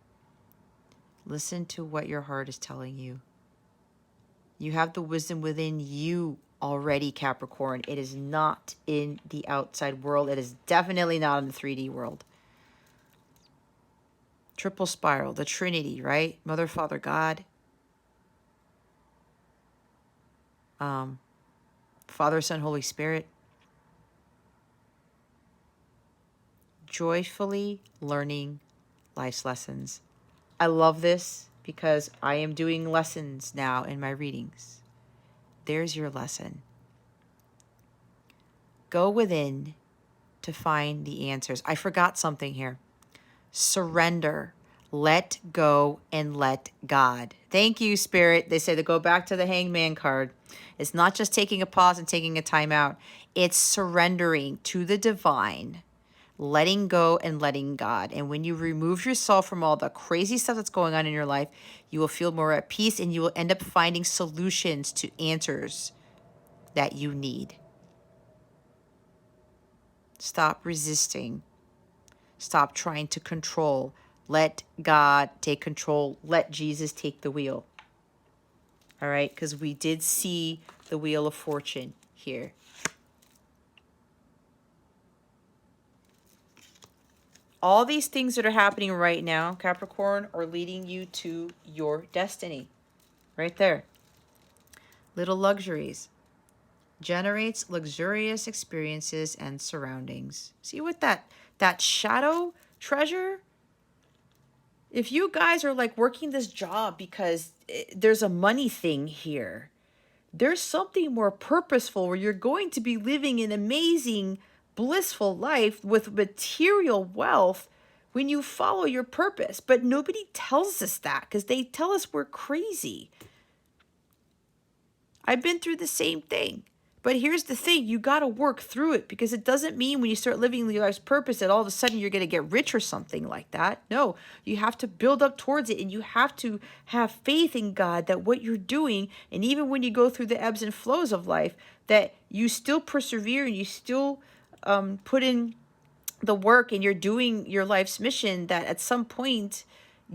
Listen to what your heart is telling you. You have the wisdom within you already, Capricorn. It is not in the outside world. It is definitely not in the 3D world. Triple spiral, the Trinity, right? Mother, Father, God. Father, Son, Holy Spirit. Joyfully learning life's lessons. I love this because I am doing lessons now in my readings. There's your lesson. Go within to find the answers. I forgot something here. Surrender, let go, and let God. Thank you, Spirit. They say to go back to the Hangman card. It's not just taking a pause and taking a time out. It's surrendering to the divine, letting go and letting God. And when you remove yourself from all the crazy stuff that's going on in your life, you will feel more at peace and you will end up finding solutions to answers that you need. Stop resisting. Stop trying to control. Let God take control. Let Jesus take the wheel. All right? Because we did see the Wheel of Fortune here. All these things that are happening right now, Capricorn, are leading you to your destiny. Right there. Little luxuries. Generates luxurious experiences and surroundings. See what that shadow treasure? If you guys are like working this job because there's a money thing here, there's something more purposeful where you're going to be living an amazing, blissful life with material wealth when you follow your purpose. But nobody tells us that because they tell us we're crazy. I've been through the same thing. But here's the thing, you got to work through it because it doesn't mean when you start living your life's purpose that all of a sudden you're going to get rich or something like that. No, you have to build up towards it and you have to have faith in God that what you're doing, and even when you go through the ebbs and flows of life, that you still persevere and you still put in the work and you're doing your life's mission, that at some point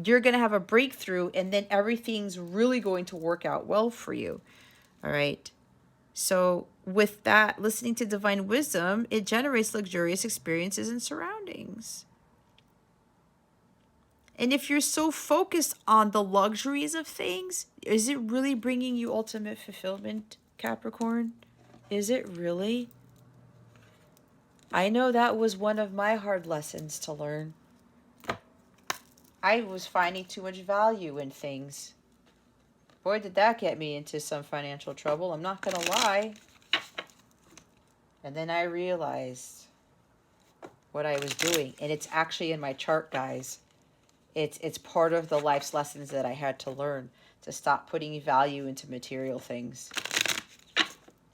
you're going to have a breakthrough and then everything's really going to work out well for you. All right. So with that, listening to divine wisdom, it generates luxurious experiences and surroundings. And if you're so focused on the luxuries of things, is it really bringing you ultimate fulfillment, Capricorn? Is it really? I know that was one of my hard lessons to learn. I was finding too much value in things. Boy, did that get me into some financial trouble. I'm not going to lie. And then I realized what I was doing. And it's actually in my chart, guys. It's part of the life's lessons that I had to learn. To stop putting value into material things.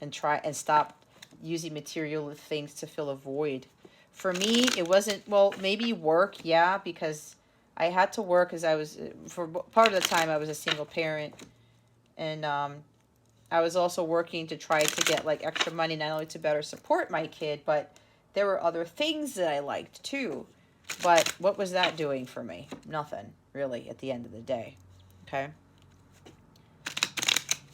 And stop using material things to fill a void. For me, it wasn't, well, maybe work, yeah. Because I had to work because I was, for part of the time, I was a single parent. And I was also working to try to get like extra money, not only to better support my kid, but there were other things that I liked too. But what was that doing for me? Nothing, really, at the end of the day. Okay?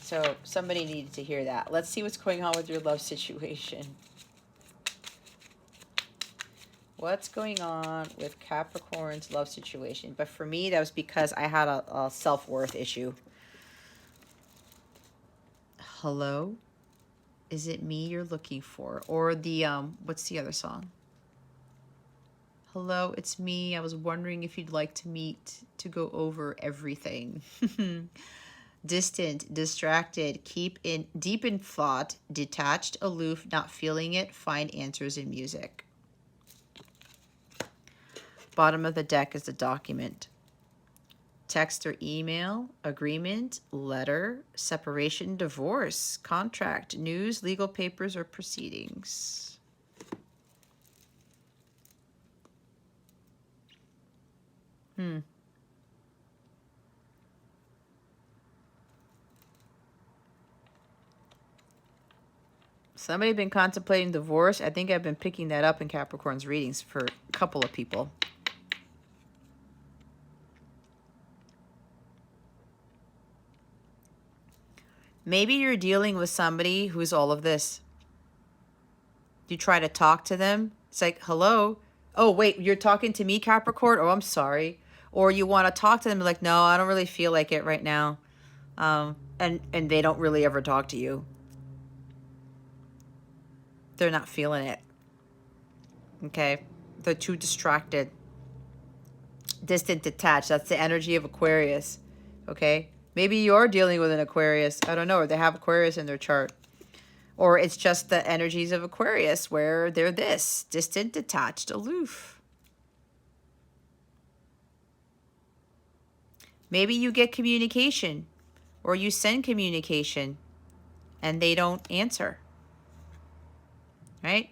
So somebody needed to hear that. Let's see what's going on with your love situation. What's going on with Capricorn's love situation? But for me, that was because I had a self-worth issue. Hello? Is it me you're looking for? Or the, what's the other song? Hello, it's me. I was wondering if you'd like to meet to go over everything. distant, distracted, deep in thought, detached, aloof, not feeling it, find answers in music. Bottom of the deck is the document. Text or email, agreement, letter, separation, divorce, contract, news, legal papers, or proceedings. Somebody been contemplating divorce. I think I've been picking that up in Capricorn's readings for a couple of people. Maybe you're dealing with somebody who's all of this. You try to talk to them. It's like, hello. Oh, wait, you're talking to me, Capricorn? Oh, I'm sorry. Or you want to talk to them, like, no, I don't really feel like it right now. And they don't really ever talk to you. They're not feeling it. Okay? They're too distracted. Distant, detached. That's the energy of Aquarius. Okay? Maybe you're dealing with an Aquarius. I don't know. Or they have Aquarius in their chart. Or it's just the energies of Aquarius where they're this. Distant, detached, aloof. Maybe you get communication. Or you send communication. And they don't answer. Right?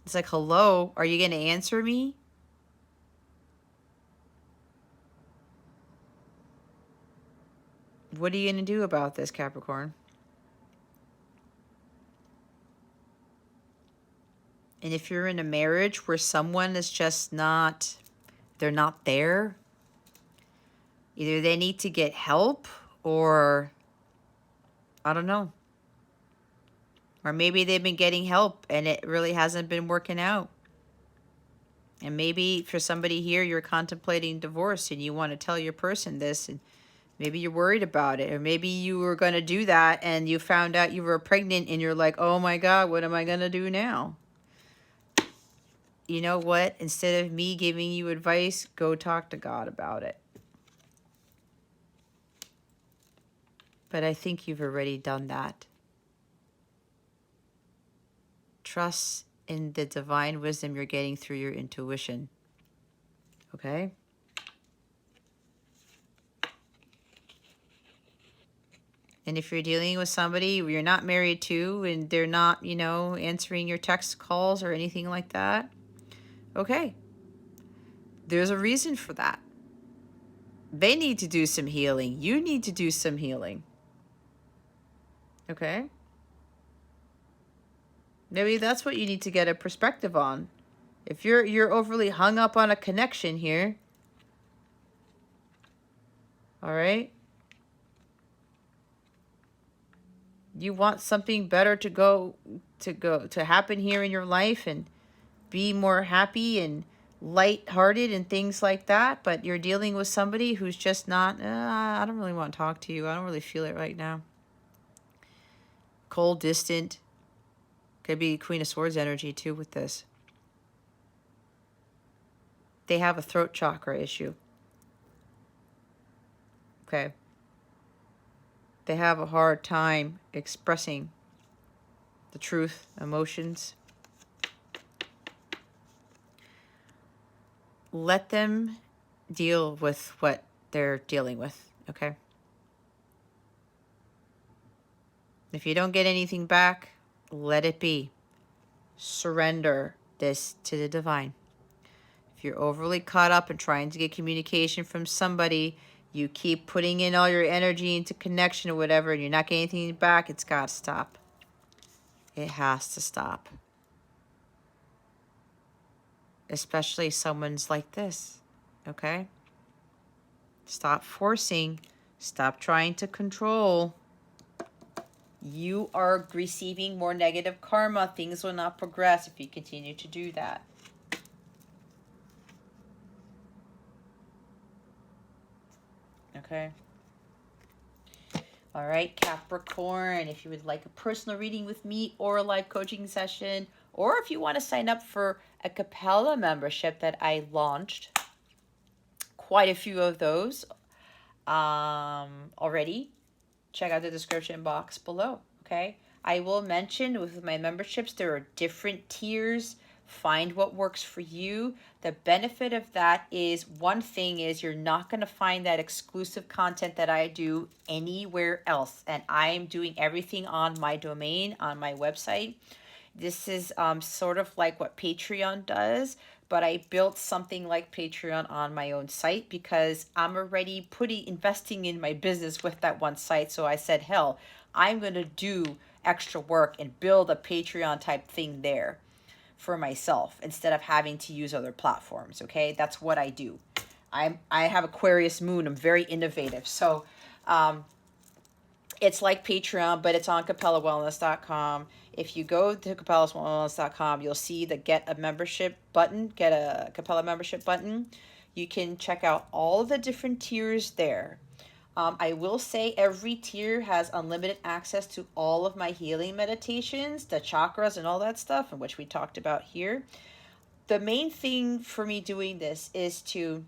It's like, hello, are you going to answer me? What are you going to do about this, Capricorn? And if you're in a marriage where someone is just not, they're not there, either they need to get help or, I don't know. Or maybe they've been getting help and it really hasn't been working out. And maybe for somebody here, you're contemplating divorce and you want to tell your person this, and maybe you're worried about it. Or maybe you were going to do that and you found out you were pregnant and you're like, oh my God, what am I going to do now? You know what? Instead of me giving you advice, go talk to God about it. But I think you've already done that. Trust in the divine wisdom you're getting through your intuition. Okay? And if you're dealing with somebody you're not married to and they're not, you know, answering your text calls or anything like that, okay. There's a reason for that. They need to do some healing. You need to do some healing. Okay? Maybe that's what you need to get a perspective on. If you're overly hung up on a connection here, all right? You want something better to happen here in your life and be more happy and light-hearted and things like that, but you're dealing with somebody who's just not, I don't really want to talk to you. I don't really feel it right now. Cold, distant. Could be Queen of Swords energy too with this. They have a throat chakra issue. Okay. They have a hard time expressing the truth, emotions. Let them deal with what they're dealing with, okay? If you don't get anything back, let it be. Surrender this to the divine. If you're overly caught up in trying to get communication from somebody, you keep putting in all your energy into connection or whatever, and you're not getting anything back, it's got to stop. It has to stop. Especially someone's like this, okay? Stop forcing. Stop trying to control. You are receiving more negative karma. Things will not progress if you continue to do that. Okay. All right, Capricorn, if you would like a personal reading with me or a live coaching session, or if you want to sign up for a Capella membership that I launched, quite a few of those, already, check out the description box below, okay? I will mention with my memberships, there are different tiers. Find what works for you. The benefit of that is, one thing is, you're not going to find that exclusive content that I do anywhere else. And I am doing everything on my domain, on my website. This is sort of like what Patreon does, but I built something like Patreon on my own site because I'm already investing in my business with that one site. So I said, hell, I'm going to do extra work and build a Patreon type thing there for myself instead of having to use other platforms. Okay, that's what I do. I have Aquarius moon. I'm very innovative. So it's like Patreon, but it's on capellawellness.com. If you go to capellawellness.com, you'll see the get a membership button, get a Capella membership button. You can check out all the different tiers there. I will say every tier has unlimited access to all of my healing meditations, the chakras and all that stuff, in which we talked about here. The main thing for me doing this is to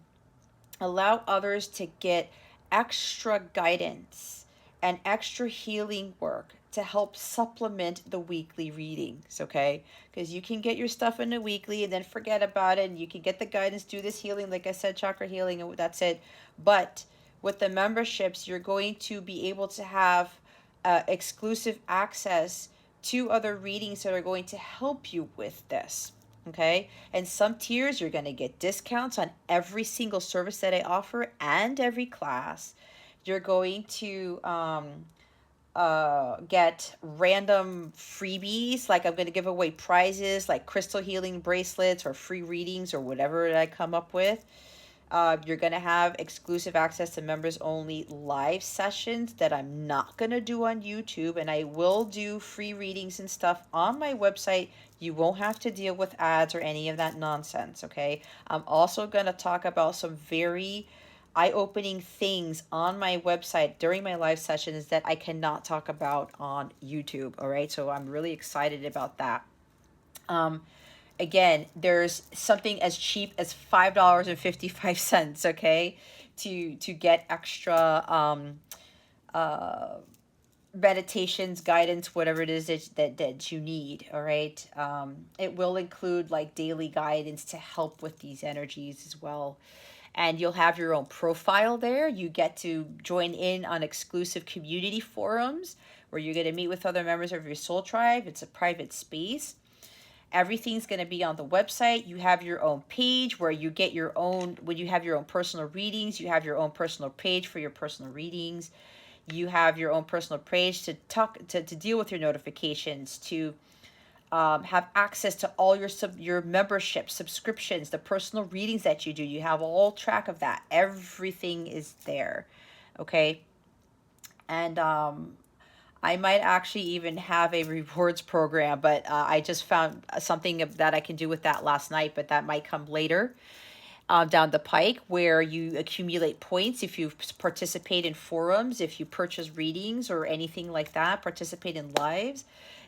allow others to get extra guidance and extra healing work to help supplement the weekly readings, okay? Because you can get your stuff in the weekly and then forget about it, and you can get the guidance, do this healing, like I said, chakra healing, and that's it. But with the memberships, you're going to be able to have exclusive access to other readings that are going to help you with this. Okay, and some tiers you're going to get discounts on every single service that I offer and every class. You're going to get random freebies, like I'm going to give away prizes like crystal healing bracelets or free readings or whatever I come up with. You're going to have exclusive access to members only live sessions that I'm not going to do on YouTube, and I will do free readings and stuff on my website. You won't have to deal with ads or any of that nonsense, okay? I'm also going to talk about some very eye-opening things on my website during my live sessions that I cannot talk about on YouTube, all right? So I'm really excited about that. Again, there's something as cheap as $5.55, okay, to get extra meditations, guidance, whatever it is that you need, all right? It will include like daily guidance to help with these energies as well. And you'll have your own profile there. You get to join in on exclusive community forums where you're going to meet with other members of your soul tribe. It's a private space. Everything's going to be on the website. You have your own page where you get your own, when you have your own personal readings, you have your own personal page for your personal readings. You have your own personal page to talk, to deal with your notifications, to have access to all your membership subscriptions, the personal readings that you do. You have all track of that. Everything is there. Okay. And I might actually even have a rewards program, but I just found something that I can do with that last night, but that might come later down the pike, where you accumulate points if you participate in forums, if you purchase readings or anything like that, participate in lives.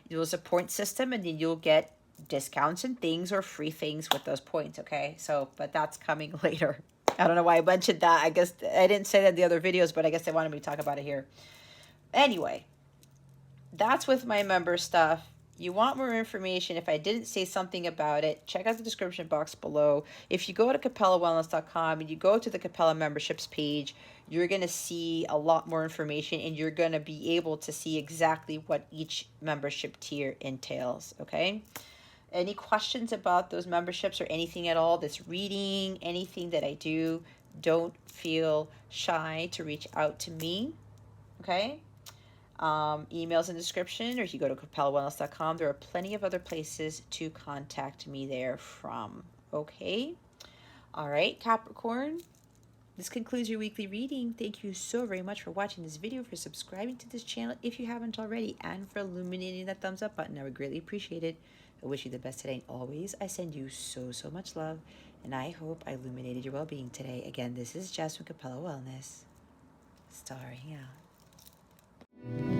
There's a point system, and then you'll get discounts and things or free things with those points, okay? So, but that's coming later. I don't know why I mentioned that. I guess I didn't say that in the other videos, but I guess they wanted me to talk about it here. Anyway, that's with my member stuff. You want more information, if I didn't say something about it, check out the description box below. If you go to capellawellness.com and you go to the Capella memberships page, you're going to see a lot more information, and you're going to be able to see exactly what each membership tier entails, okay? Any questions about those memberships or anything at all, this reading, anything that I do, don't feel shy to reach out to me, okay? Emails in the description, or if you go to capellawellness.com, there are plenty of other places to contact me there from. Okay? All right, Capricorn. This concludes your weekly reading. Thank you so very much for watching this video, for subscribing to this channel if you haven't already, and for illuminating that thumbs up button. I would greatly appreciate it. I wish you the best today, and always I send you so much love, and I hope I illuminated your well-being today. Again, this is Jess from Capella Wellness, starring out.